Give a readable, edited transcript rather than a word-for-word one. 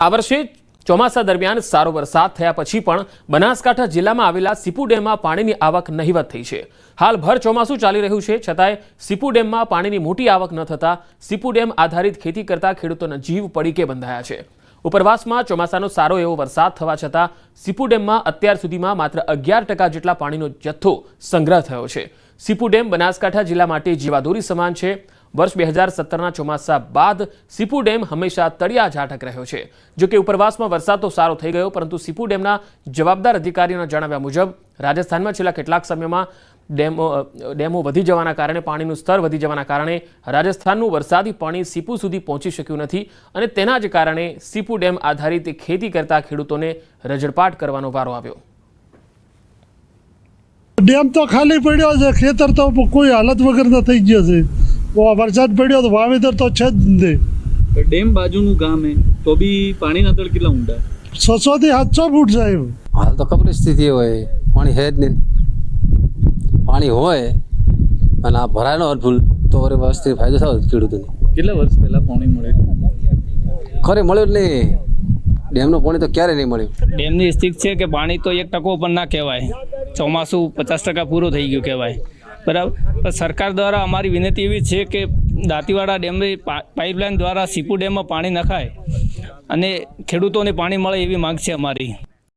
આ વર્ષે ચોમાસા દરમિયાન સારો વરસાદ થયા પછી પણ બનાસકાંઠા જિલ્લામાં આવેલા સીપુ ડેમમાં પાણીની આવક નહિવત થઈ છે। હાલ ભર ચોમાસું ચાલી રહ્યું છે, છતાંય સીપુ ડેમમાં પાણીની મોટી આવક ન થતા સીપુ ડેમ આધારિત ખેતી કરતા ખેડૂતોના જીવ પડીકે બંધાયા છે। ઉપરવાસમાં ચોમાસાનો સારો એવો વરસાદ થવા છતાં સીપુ ડેમમાં અત્યાર સુધીમાં માત્ર 11% જેટલા પાણીનો જથ્થો સંગ્રહ થયો છે। સીપુ ડેમ બનાસકાંઠા જિલ્લા માટે જીવાદોરી સમાન છે। वर्ष 2017 ચોમાસા બાદ સીપુ ડેમ હંમેશા તળિયા ઝાટક રહ્યો છે। જો કે ઉપરવાસમાં વરસાદ તો સારો થઈ ગયો, પરંતુ સીપુ ડેમના જવાબદાર અધિકારીઓના જણાવ્યા મુજબ રાજસ્થાનમાં છેલ્લા કેટલાક સમયમાં ડેમો વધી જવાના કારણે પાણીનું સ્તર વધી જવાના કારણે રાજસ્થાનનું વરસાદી પાણી સીપુ સુધી પહોંચી શક્યું નથી અને તેના જ કારણે સીપુ ડેમ આધારિત ખેતી કરતા ખેડૂતોને રજળપાટ કરવાનો વારો આવ્યો। ડેમ તો ખાલી પડ્યો છે, ખેતર તો કોઈ હાલત વગરના થઈ ગયો છે। वरसाद पड़ो तो वावेतर तो छे ज तो डेम बाजूनु गाम है तो भी पानी ना तळ કેટલા ઊંડા 600 થી 700 फूट साहेब। हाल तो खबर स्थिति होय पानी है ज नहीं, पानी होय અને આ ભરાયનો અડફૂલ તો ઓરે વસ્તી ફાયદો થાય ખેડૂતોને। કેટલા વર્ષ પહેલા પાણી મળે ખરે મળ્યો જ નહીં, ડેમનો પાણી તો ક્યારે નહીં મળ્યું। ડેમની સ્થિતિ છે કે પાણી તો 1% પણ ના કહેવાય, ચોમાસું 50% પૂરું થઈ ગયું કહેવાય, બરાબર। પણ સરકાર દ્વારા અમારી વિનંતી એવી છે કે દાંતીવાડા ડેમની પાઇપલાઇન દ્વારા સીપુ ડેમમાં પાણી નખાય અને ખેડૂતોને પાણી મળે એવી માંગ છે અમારી।